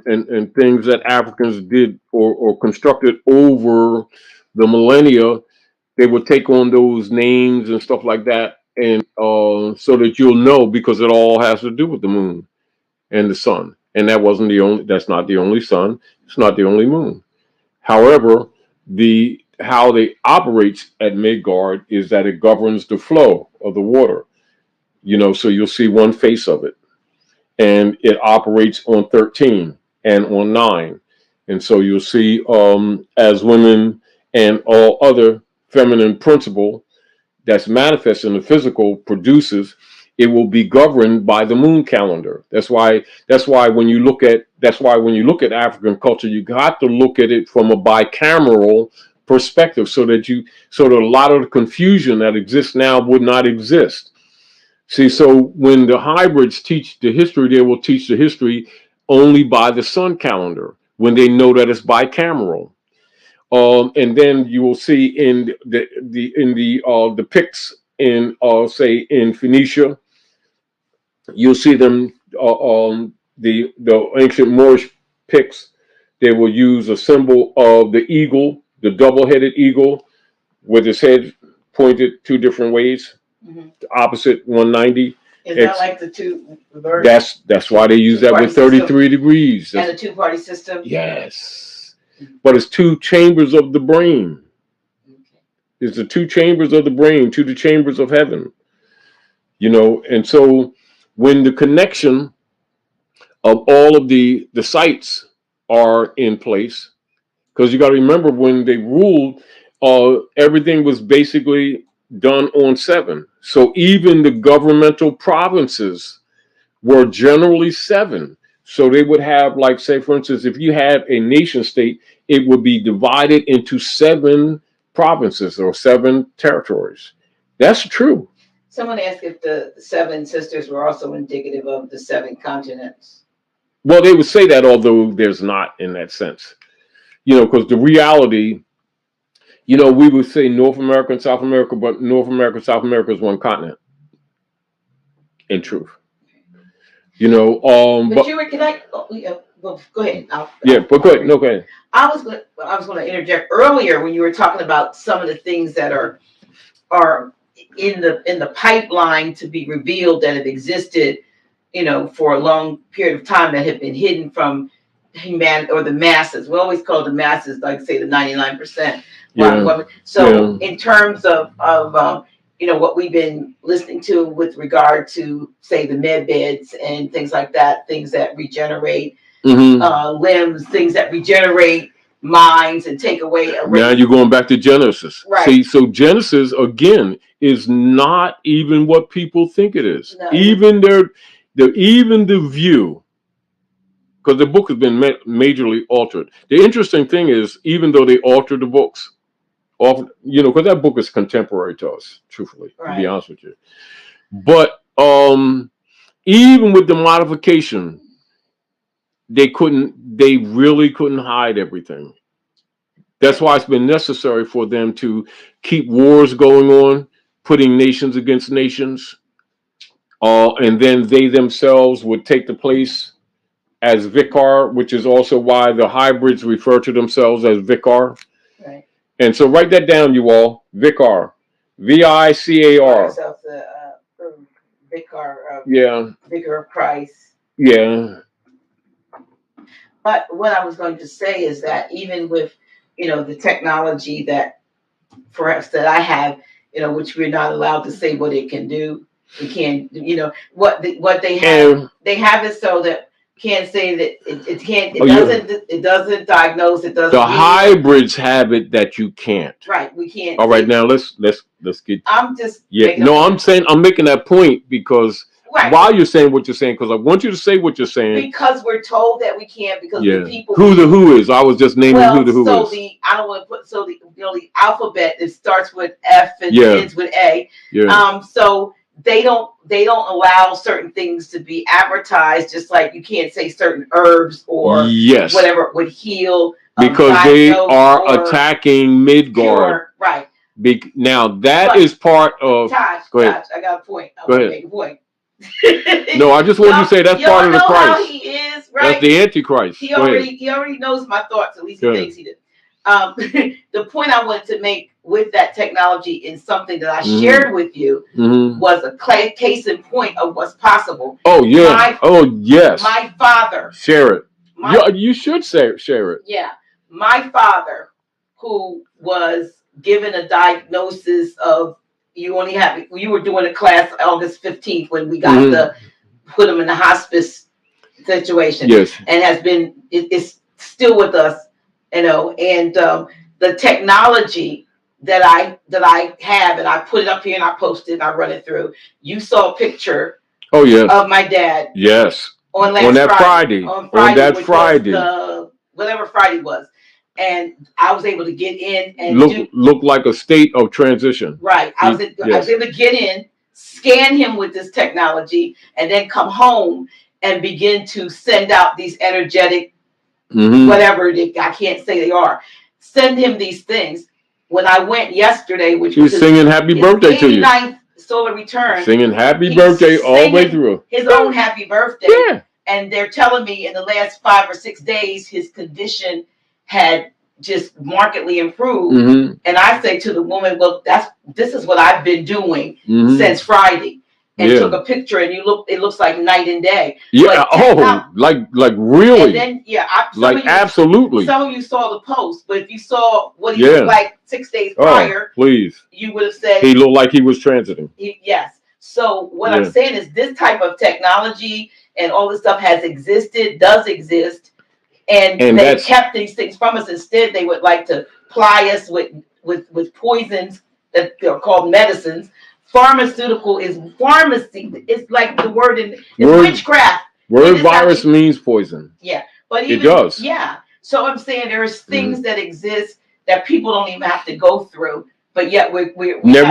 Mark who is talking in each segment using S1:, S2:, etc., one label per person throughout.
S1: and things that Africans did or constructed over the millennia, they would take on those names and stuff like that, and so that you'll know, because it all has to do with the moon and the sun. And that wasn't the only. That's not the only sun. It's not the only moon. However, the how they operates at Midgard is that it governs the flow of the water. So you'll see one face of it, and it operates on 13 and on 9. And so you'll see, as women and all other feminine principle that's manifest in the physical produces, it will be governed by the moon calendar. That's why when you look at African culture, you got to look at it from a bicameral perspective, so that a lot of the confusion that exists now would not exist. See, so when the hybrids teach the history, they will teach the history only by the sun calendar, when they know that it's bicameral. And then you will see in the Picts in say in Phoenicia, you'll see them, the ancient Moorish Picts. They will use a symbol of the eagle, the double-headed eagle, with its head pointed two different ways, opposite 190.
S2: Is that like the two versions?
S1: That's why they use that with 33 degrees.
S2: And the two-party system?
S1: Yes. But it's two chambers of the brain. It's the two chambers of the brain, to the chambers of heaven. And so when the connection of all of the sites are in place, because you got to remember, when they ruled, everything was basically done on 7. So even the governmental provinces were generally 7. So they would have, like, say, for instance, if you had a nation state, it would be divided into 7 provinces or 7 territories. That's true.
S2: Someone asked if the 7 sisters were also indicative of the 7 continents.
S1: Well, they would say that, although there's not in that sense. Because the reality, we would say North America and South America, but North America and South America is one continent, in truth.
S2: But you were, can I? Well, go ahead.
S1: But go ahead. No, go ahead.
S2: I was going to interject earlier when you were talking about some of the things that are in the pipeline to be revealed, that have existed, for a long period of time, that have been hidden from humanity or the masses. We always call the masses, like, say, the 99%. So in terms of what we've been listening to with regard to, say, the med beds and things like that, things that regenerate limbs, things that regenerate minds and take away.
S1: Now you're going back to Genesis.
S2: Right.
S1: See, so Genesis, again, is not even what people think it is.
S2: No.
S1: Even the view, because the book has been majorly altered. The interesting thing is, even though they altered the books, because that book is contemporary to us, truthfully, to be honest with you. But even with the modification, they really couldn't hide everything. That's why it's been necessary for them to keep wars going on, putting nations against nations, and then they themselves would take the place as Vicar, which is also why the hybrids refer to themselves as Vicar.
S2: Right.
S1: And so write that down, you all. Vicar. Vicar.
S2: Vicar.
S1: Yeah.
S2: Vicar of Christ.
S1: Yeah.
S2: But what I was going to say is that even with, the technology that perhaps that I have, which we're not allowed to say what it can do. We can't, what they have. They have it so that can't say that it can't. It doesn't diagnose. It doesn't.
S1: The hybrids have it that you can't.
S2: Right. We can't.
S1: All right. Now let's get.
S2: I'm just.
S1: Yeah. No, I'm making that point because. Right. While you're saying what you're saying, because I want you to say what you're saying.
S2: Because we're told that we can't, because the people
S1: who is. I was just naming who the who is.
S2: I don't want to put the alphabet, it starts with F and ends with A.
S1: Yeah.
S2: So they don't allow certain things to be advertised, just like you can't say certain herbs or whatever would heal.
S1: Because they are attacking Midgard.
S2: Right.
S1: Now that is part of.
S2: Tosh,
S1: go ahead.
S2: I got a point.
S1: Go ahead.
S2: Make a point.
S1: No, I just wanted to say that's part of the
S2: know how
S1: Christ.
S2: he is, right?
S1: That's the Antichrist.
S2: He already knows my thoughts. At least he thinks he did. The point I wanted to make with that technology in something that I shared with you was a case in point of what's possible.
S1: Oh yeah. Yes.
S2: My father.
S1: Share it. You should share it.
S2: Yeah. My father, who was given a diagnosis of you were doing a class August 15th when we got to put him in the hospice situation.
S1: Yes.
S2: And has been is still with us, and the technology that I have, and I put it up here and I posted and I run it through. You saw a picture of my dad.
S1: Yes.
S2: On Friday. On whatever Friday was. And I was able to get in and
S1: look like a state of transition.
S2: Right. I was able to get in, scan him with this technology, and then come home and begin to send out these energetic, whatever I can't say they are, send him these things. When I went yesterday, which was
S1: singing happy birthday to you.
S2: 89th solar return.
S1: Singing happy birthday all the way through.
S2: His own happy birthday. Yeah. And they're telling me in the last 5 or 6 days, his condition had just markedly improved. And I say to the woman, well, this is what I've been doing since Friday. And took a picture, and it looks like night and day.
S1: Yeah. Like really.
S2: And then
S1: absolutely.
S2: Some of you saw the post, but if you saw what he looked like 6 days prior,
S1: please,
S2: you would have said
S1: he looked like he was transiting.
S2: Yes. So what I'm saying is this type of technology and all this stuff does exist, and they kept these things from us. Instead, they would like to ply us with poisons that are called medicines. Pharmaceutical is pharmacy. It's like the word in witchcraft.
S1: Word virus means poison.
S2: Yeah, but
S1: it does.
S2: Yeah. So I'm saying there's things that exist that people don't even have to go through, but yet we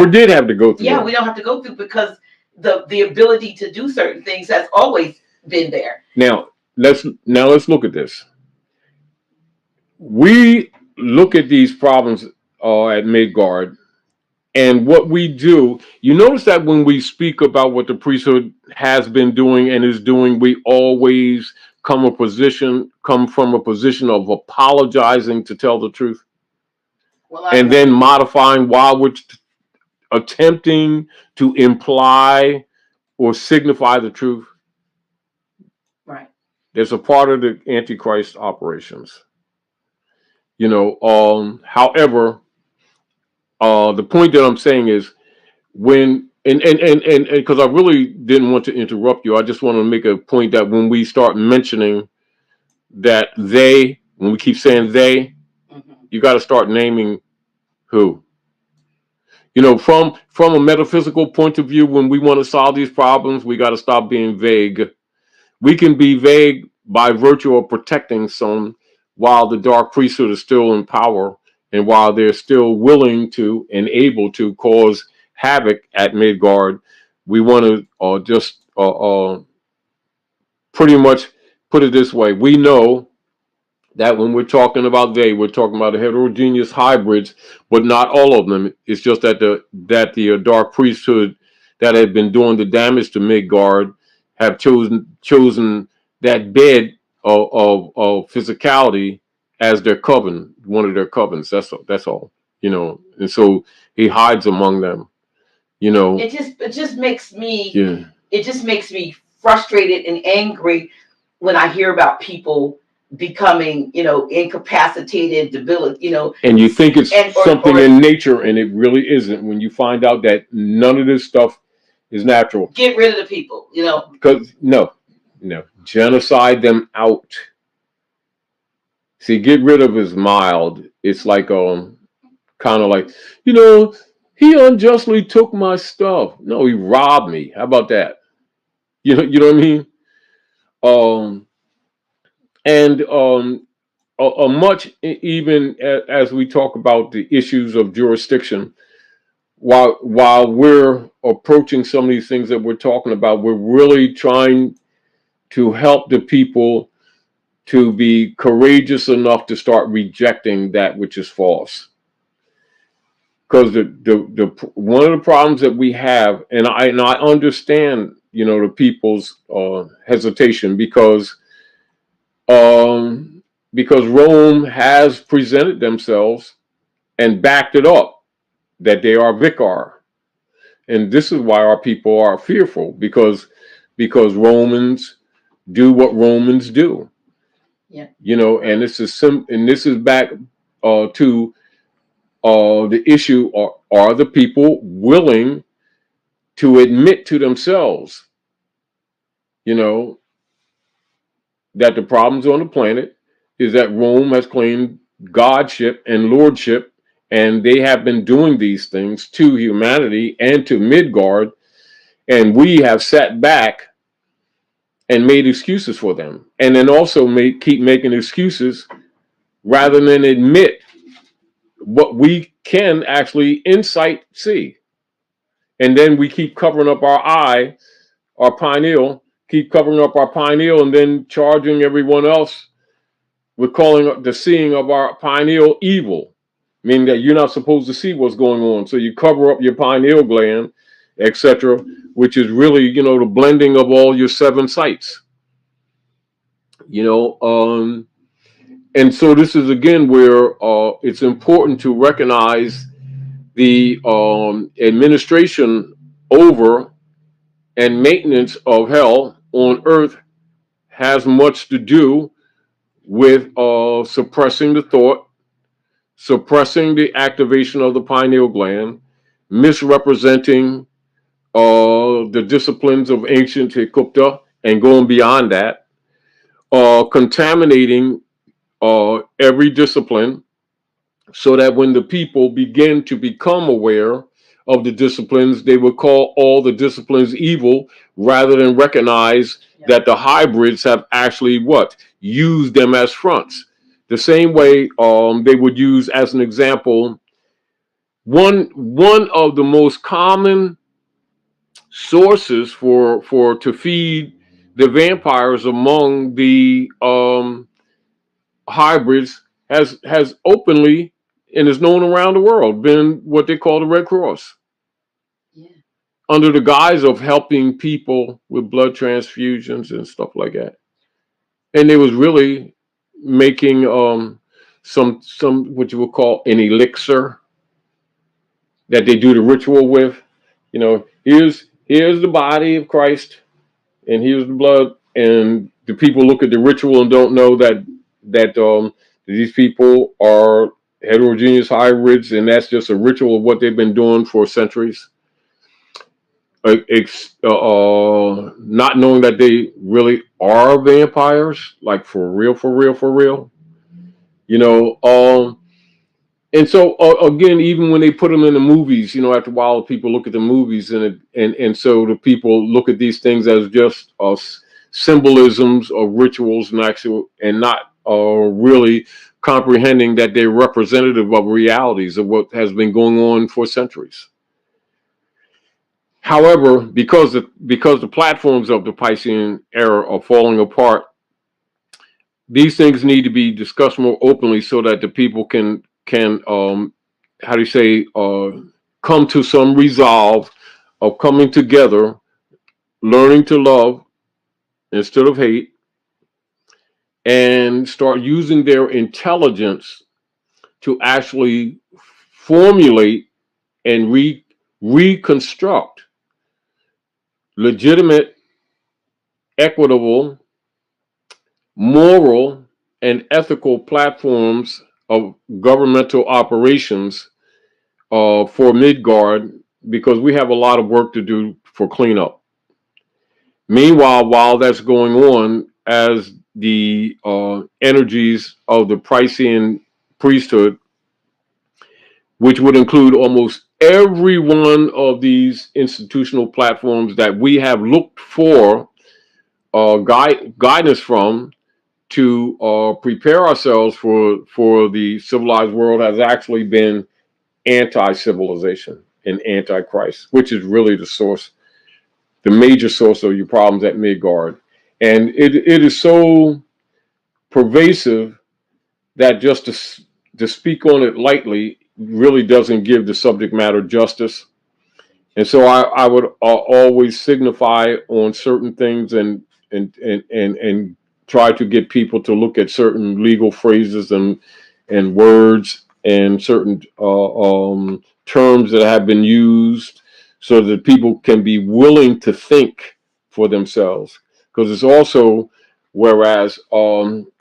S1: did have to go through.
S2: Yeah, we don't have to go through because the ability to do certain things has always been there.
S1: Now let's look at this. We look at these problems at Midgard. And what we do, you notice that when we speak about what the priesthood has been doing and is doing, we always come from a position of apologizing to tell the truth. And then modifying while we're attempting to imply or signify the truth.
S2: Right.
S1: There's a part of the Antichrist operations. However, the point that I'm saying is when and because I really didn't want to interrupt you, I just want to make a point that when we start mentioning that when we keep saying you got to start naming who. From a metaphysical point of view, when we want to solve these problems, we got to stop being vague. We can be vague by virtue of protecting some while the dark priesthood is still in power. And while they're still willing to and able to cause havoc at Midgard, we want to just pretty much put it this way. We know that when we're talking about we're talking about the heterogeneous hybrids, but not all of them. It's just that the dark priesthood that had been doing the damage to Midgard have chosen that bed of physicality as their coven, one of their covens. That's all. And so he hides among them.
S2: It just makes me it just makes me frustrated and angry when I hear about people becoming, incapacitated, debilitated,
S1: and you think it's something in nature, and it really isn't when you find out that none of this stuff is natural.
S2: Get rid of the people,
S1: because no, genocide them out. See, get rid of is mild. It's like kind of like, he unjustly took my stuff. No, he robbed me. How about that? You know what I mean? Much even as we talk about the issues of jurisdiction, while we're approaching some of these things that we're talking about, we're really trying to help the people to be courageous enough to start rejecting that which is false. Because the one of the problems that we have, and I understand the people's hesitation, um, because Rome has presented themselves and backed it up that they are vicar. And this is why our people are fearful, because Romans do what Romans do.
S2: Yeah.
S1: And this is back to the issue: are the people willing to admit to themselves, that the problems on the planet is that Rome has claimed godship and lordship, and they have been doing these things to humanity and to Midgard, and we have sat back and made excuses for them, and then also keep making excuses rather than admit what we can actually insight see. And then we keep covering up our pineal, keep covering up our pineal, and then charging everyone else with calling the seeing of our pineal evil, meaning that you're not supposed to see what's going on. So you cover up your pineal gland, etc., which is really, the blending of all your 7 sights. And so this is again where it's important to recognize the administration over and maintenance of hell on earth has much to do with suppressing the thought, suppressing the activation of the pineal gland, misrepresenting the disciplines of ancient Hikupta and going beyond that, contaminating every discipline, so that when the people begin to become aware of the disciplines, they would call all the disciplines evil rather than recognize that the hybrids have actually used them as fronts. The same way they would use, as an example, one of the most common sources for to feed the vampires among the hybrids has openly and is known around the world been what they call the Red Cross.
S2: Yeah.
S1: Under the guise of helping people with blood transfusions and stuff like that. And they was really making some what you would call an elixir that they do the ritual with. Here's the body of Christ and here's the blood, and the people look at the ritual and don't know that these people are heterogeneous hybrids, and that's just a ritual of what they've been doing for centuries. Not knowing that they really are vampires, like for real, for real, for real. And so again, even when they put them in the movies, after a while, people look at the movies, and so the people look at these things as just symbolisms of rituals and not really comprehending that they're representative of realities of what has been going on for centuries. However, because the platforms of the Piscean era are falling apart, these things need to be discussed more openly so that the people can how do you say come to some resolve of coming together, learning to love instead of hate, and start using their intelligence to actually formulate and reconstruct legitimate, equitable, moral, and ethical platforms of governmental operations for Midgard, because we have a lot of work to do for cleanup. Meanwhile, while that's going on, as the energies of the Piscean priesthood, which would include almost every one of these institutional platforms that we have looked for guidance from to prepare ourselves for the civilized world, has actually been anti-civilization and anti-Christ, which is really the major source of your problems at Midgard. And it is so pervasive that just to speak on it lightly really doesn't give the subject matter justice. And so I would always signify on certain things and try to get people to look at certain legal phrases and words and certain terms that have been used so that people can be willing to think for themselves. Because it's also, whereas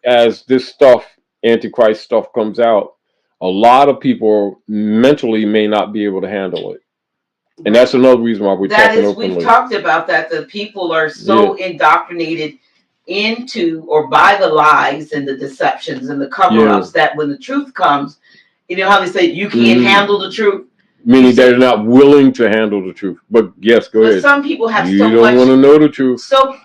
S1: as this stuff, Antichrist stuff comes out, a lot of people mentally may not be able to handle it. And that's another reason why we're
S2: That
S1: talking
S2: is, we've
S1: openly.
S2: talked about that. The people are so indoctrinated into or by the lies and the deceptions and the cover-ups that when the truth comes, you know how they say you can't handle the truth?
S1: Meaning they're not willing to handle the truth. But yes, go ahead.
S2: Some people have
S1: you
S2: so
S1: don't
S2: much
S1: want to know the truth.
S2: Some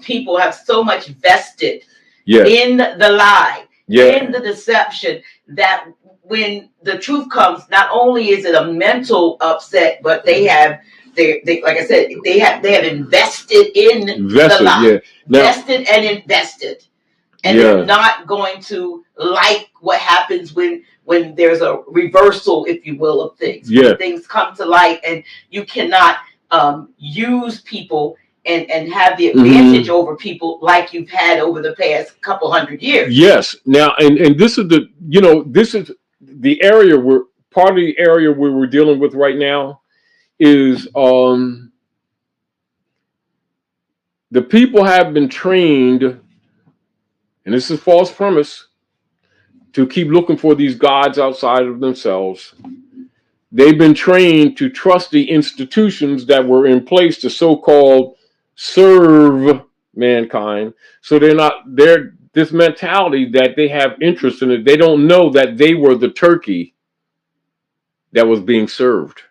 S2: people have so much vested in the lie, in the deception, that when the truth comes, not only is it a mental upset, but they have like I said, they have invested in the lie. Vested and invested. And they're not going to like what happens when there's a reversal, if you will, of things. When things come to light and you cannot use people and have the advantage over people like you've had over the past couple hundred years.
S1: Yes. Now, and this is this is the area where part of the area where we're dealing with right now is the people have been trained, and this is a false premise, to keep looking for these gods outside of themselves. They've been trained to trust the institutions that were in place to so-called serve mankind. So they're this mentality that they have interest in it. They don't know that they were the turkey that was being served.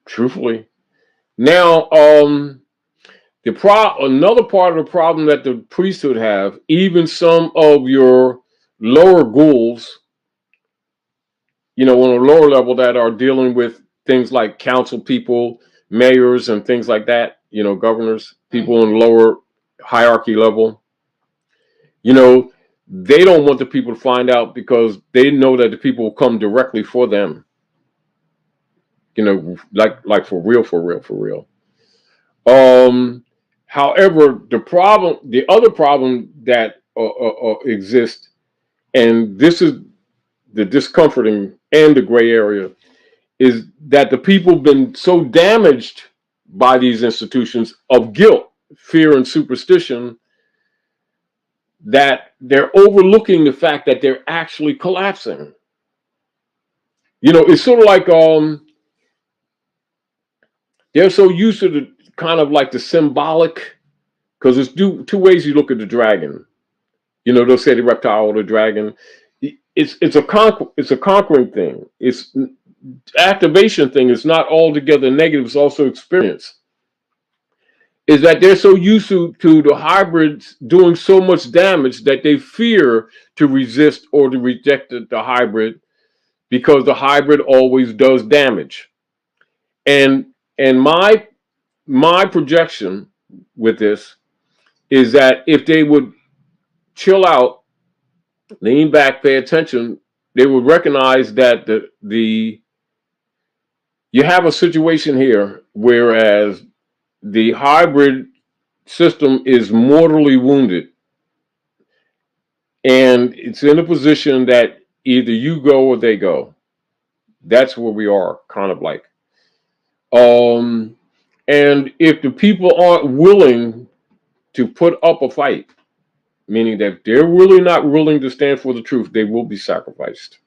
S1: Truthfully. Now, another part of the problem that the priesthood have, even some of your lower ghouls, on a lower level that are dealing with things like council people, mayors, and things like that, governors, people in lower hierarchy level, they don't want the people to find out because they know that the people will come directly for them. Like for real, for real, for real. However, the other problem that exists, and this is the discomforting and the gray area, is that the people have been so damaged by these institutions of guilt, fear, and superstition that they're overlooking the fact that they're actually collapsing. It's sort of like they're so used to the kind of like the symbolic, because there's two ways you look at the dragon. They'll say the reptile or the dragon. It's a conquering thing. It's activation thing. It's not altogether negative. It's also experience. Is that they're so used to the hybrids doing so much damage that they fear to resist or to reject the hybrid, because the hybrid always does damage. And my projection with this is that if they would chill out, lean back, pay attention, they would recognize that you have a situation here, whereas the hybrid system is mortally wounded, and it's in a position that either you go or they go. That's where we are, kind of like. And if the people aren't willing to put up a fight, meaning that they're really not willing to stand for the truth, they will be sacrificed.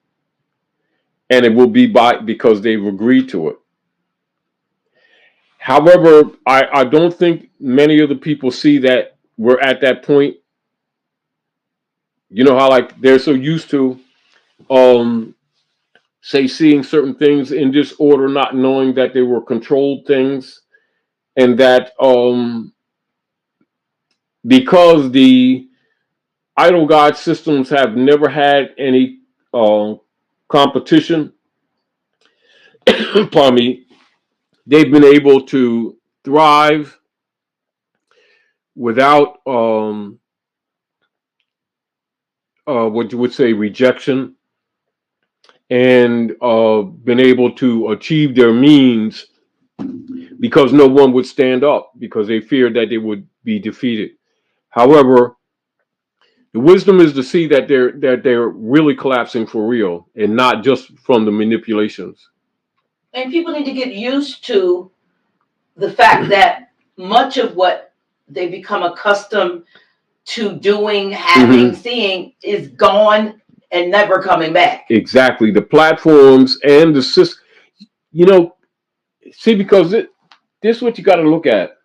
S1: And it will be because they've agreed to it. However, I don't think many of the people see that we're at that point. How like they're so used to say seeing certain things in this order, not knowing that they were controlled things, and that because the idol god systems have never had any competition, pardon me, they've been able to thrive without what you would say rejection, and been able to achieve their means because no one would stand up because they feared that they would be defeated. However, the wisdom is to see that they're really collapsing for real and not just from the manipulations.
S2: And people need to get used to the fact that much of what they become accustomed to doing, having, seeing is gone and never coming back.
S1: Exactly. The platforms and the system, you know, see, because this is what you got to look at.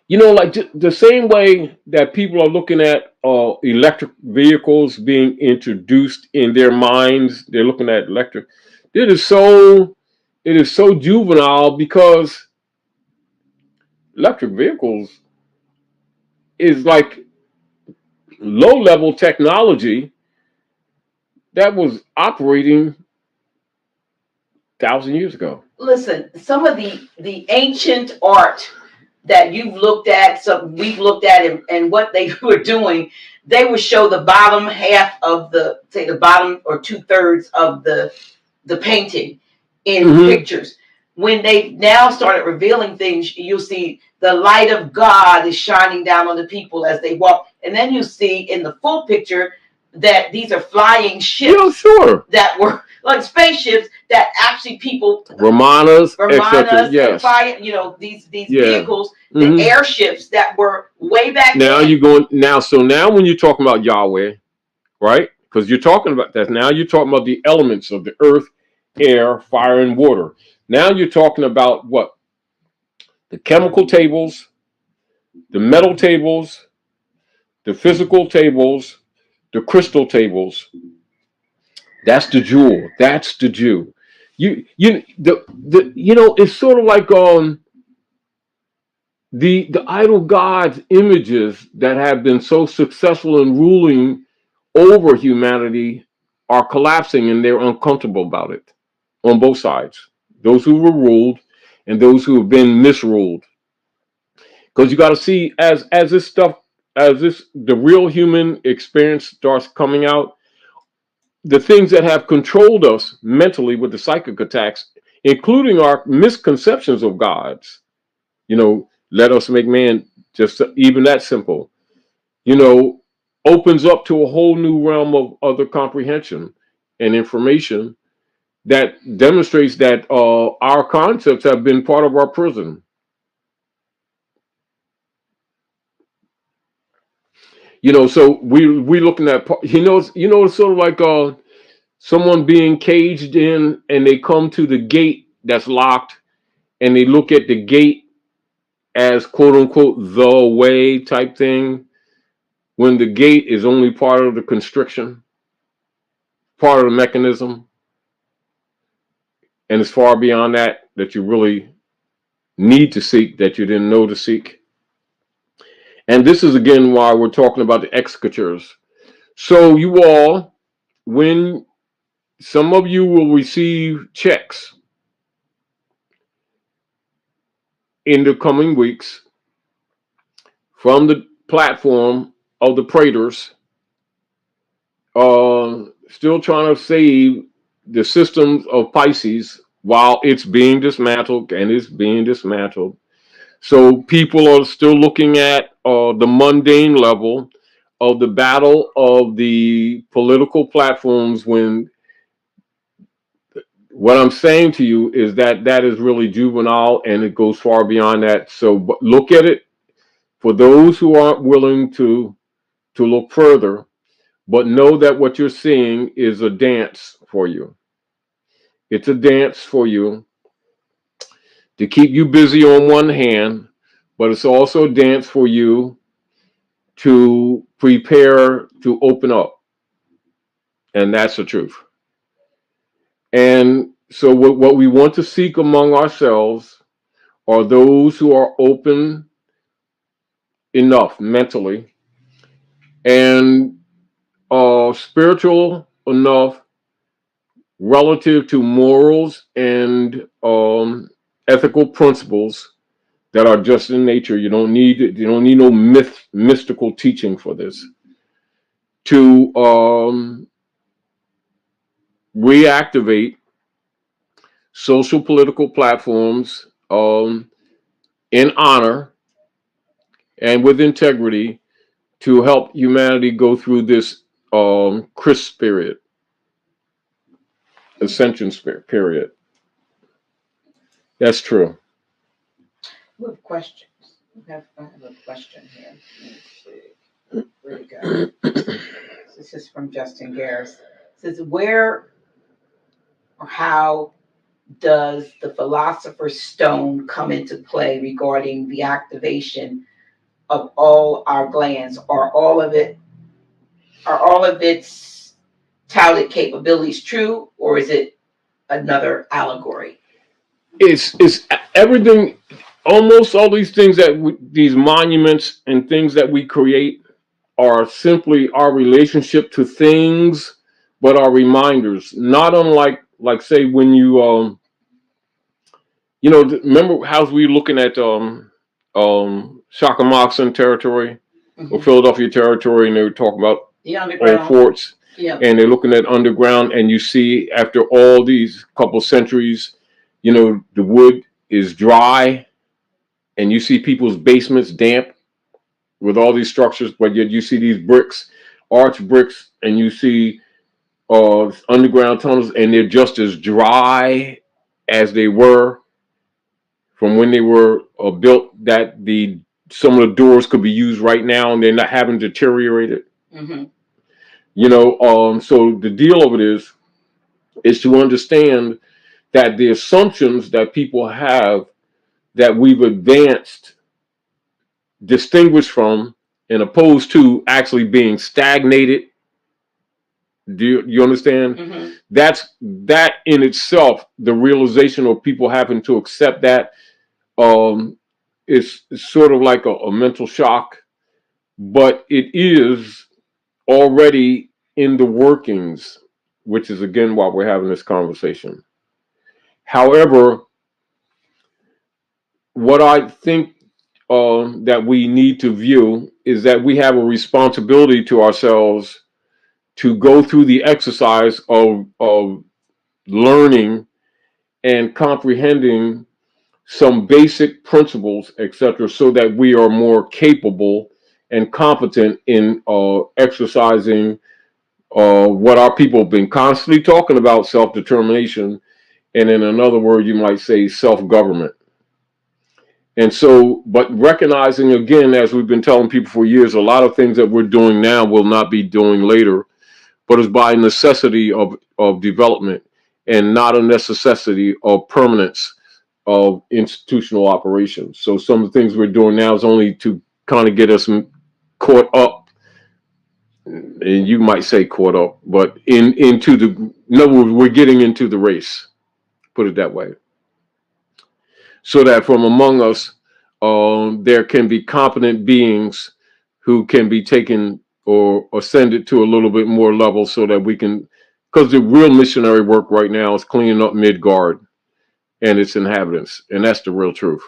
S1: You know, like the same way that people are looking at electric vehicles being introduced in their minds, they're looking at electric. It is so, it is so juvenile because electric vehicles is like low level technology that was operating 1,000 years ago.
S2: Listen, some of the ancient art that you've looked at, some we've looked at, and what they were doing, they would show the bottom half of the, say, the bottom or 2/3 of the painting in pictures. When they now started revealing things, you'll see the light of God is shining down on the people as they walk, and then you see in the full picture that these are flying ships that were like spaceships that actually people
S1: Ramanas,
S2: Ramanas,
S1: yes.
S2: fire, you know, these vehicles, the airships that were way back
S1: now
S2: then.
S1: You're going now. So now when you're talking about Yahweh, right? Because you're talking about that. Now you're talking about the elements of the earth, air, fire, and water. Now you're talking about what? The chemical tables, the metal tables, the physical tables, the crystal tables. That's the jewel. That's the Jew. You know, it's sort of like the idol gods images that have been so successful in ruling over humanity are collapsing and they're uncomfortable about it on both sides. Those who were ruled and those who have been misruled. Because you got to see as this stuff, as this the real human experience starts coming out, the things that have controlled us mentally with the psychic attacks, including our misconceptions of gods, you know, let us make man, just even that simple, you know, opens up to a whole new realm of other comprehension and information that demonstrates that our concepts have been part of our prison. You know, so we looking at, it's sort of like someone being caged in and they come to the gate that's locked and they look at the gate as quote unquote the way type thing, when the gate is only part of the constriction, part of the mechanism, and it's far beyond that that you really need to seek that you didn't know to seek. And this is again why we're talking about the excatures. So you all, when some of you will receive checks in the coming weeks from the platform of the Praters, still trying to save the systems of Pisces while it's being dismantled, and it's being dismantled. So people are still looking at the mundane level of the battle of the political platforms, when what I'm saying to you is that that is really juvenile and it goes far beyond that. So look at it for those who aren't willing to look further, but know that what you're seeing is a dance for you. It's a dance for you to keep you busy on one hand, but it's also a dance for you to prepare to open up. And that's the truth. And so what we want to seek among ourselves are those who are open enough mentally and spiritual enough relative to morals and ethical principles that are just in nature. You don't need no mystical teaching for this. To reactivate social political platforms in honor and with integrity to help humanity go through this crisp period, ascension period. That's true.
S2: We have questions. I have a question here. Let me see. Where'd it go? This is from Justin Garris. It says, where or how does the Philosopher's Stone come into play regarding the activation of all our glands? Are all of its touted capabilities true, or is it another allegory?
S1: It's everything. Almost all these things these monuments and things that we create are simply our relationship to things, but are reminders. Not unlike, like, say, when remember how we looking at Shakamoxon territory or Philadelphia territory, and they were talking about old forts, and they're looking at underground, and you see after all these couple centuries, the wood is dry, and you see people's basements damp with all these structures, but yet you see these bricks, arch bricks, and you see underground tunnels, and they're just as dry as they were from when they were built. That some of the doors could be used right now, and they're not having deteriorated. So the deal of it is to understand that the assumptions that people have that we've advanced, distinguished from, and opposed to actually being stagnated. Do you understand? That in itself, the realization of people having to accept that is sort of like a mental shock, but it is already in the workings, which is again why we're having this conversation. However, what I think that we need to view is that we have a responsibility to ourselves to go through the exercise of learning and comprehending some basic principles, etc., so that we are more capable and competent in exercising what our people have been constantly talking about, self-determination, and in another word, you might say self-government. And so, but recognizing, again, as we've been telling people for years, a lot of things that we're doing now will not be doing later, but it's by necessity of development and not a necessity of permanence of institutional operations. So some of the things we're doing now is only to kind of get us caught up, and you might say caught up, but we're getting into the race, put it that way, so that from among us, there can be competent beings who can be taken or ascended to a little bit more level, so that we can, because the real missionary work right now is cleaning up Midgard and its inhabitants, and that's the real truth.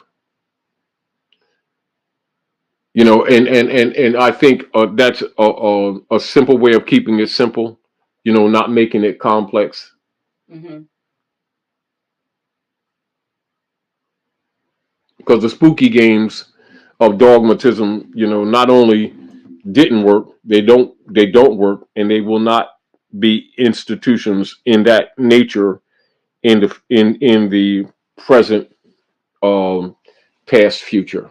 S1: And I think that's a simple way of keeping it simple, not making it complex. Because the spooky games of dogmatism, not only didn't work, they don't work, and they will not be institutions in that nature in the present, past, future.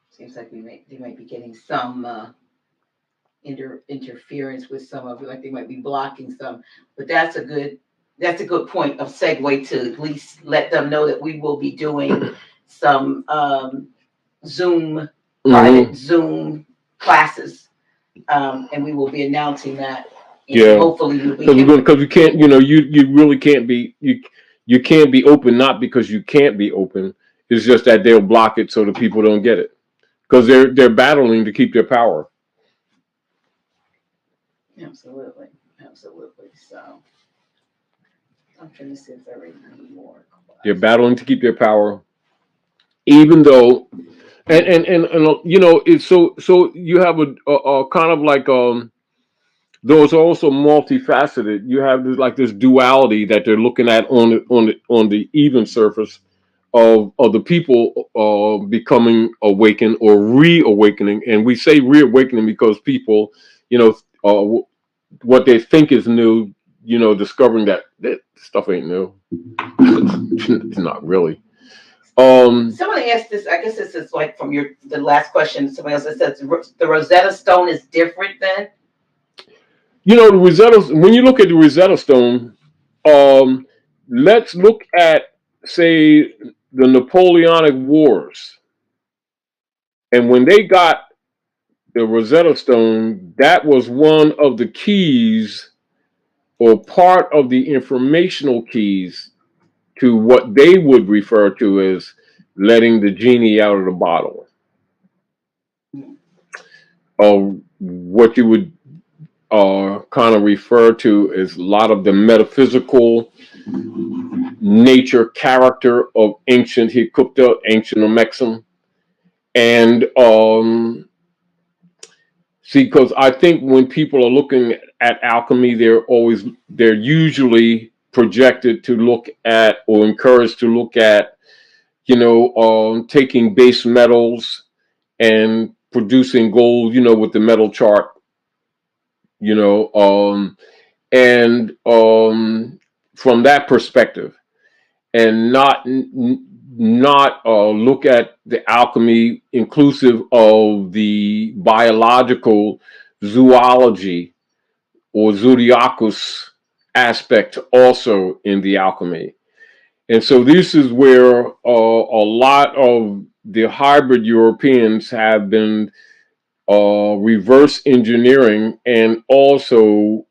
S2: Seems like they might be getting some interference with some of it, like they might be blocking some. But that's a good point of segue to at least let them know that we will be doing some Zoom private Zoom classes, and we will be announcing that.
S1: Yeah,
S2: hopefully
S1: because you can't, you really can't be you can't be open, not because you can't be open. It's just that they'll block it so that people don't get it, because they're battling to keep their power.
S2: Absolutely. So I'm trying to see if there are any more.
S1: They're battling to keep their power, even though And you know, it's so you have a kind of like those are also multifaceted. You have this like this duality that they're looking at on the even surface of the people becoming awakened or reawakening. And we say reawakening because people, you know, what they think is new, you know, discovering that stuff ain't new. It's not really.
S2: Somebody asked this. I guess this is like from the last question. Somebody else that says the Rosetta Stone is different then.
S1: You know, the Rosetta. When you look at the Rosetta Stone, um, let's look at say the Napoleonic Wars, and when they got the Rosetta Stone, that was one of the keys or part of the informational keys to what they would refer to as letting the genie out of the bottle, or what you would kind of refer to as a lot of the metaphysical nature character of ancient Hikupta, ancient Omexum. And see, because I think when people are looking at alchemy, they're usually projected to look at or encouraged to look at, you know, taking base metals and producing gold, you know, with the metal chart, you know, and from that perspective, and not look at the alchemy inclusive of the biological zoology or zodiacus aspect also in the alchemy. And so this is where a lot of the hybrid Europeans have been reverse engineering and also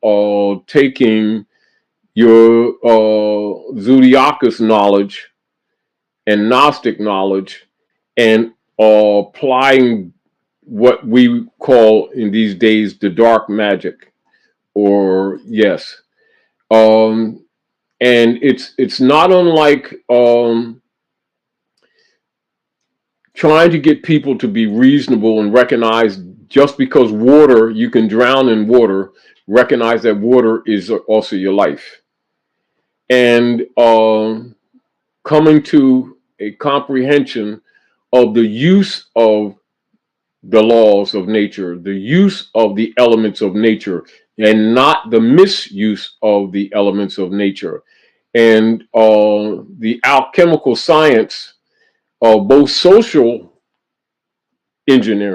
S1: taking your zodiacus knowledge and Gnostic knowledge and applying what we call in these days the dark magic, or yes, um, and it's not unlike trying to get people to be reasonable and recognize just because water you can drown in water, recognize that water is also your life, and coming to a comprehension of the use of the laws of nature, the use of the elements of nature, and not the misuse of the elements of nature. And the alchemical science of both social engineering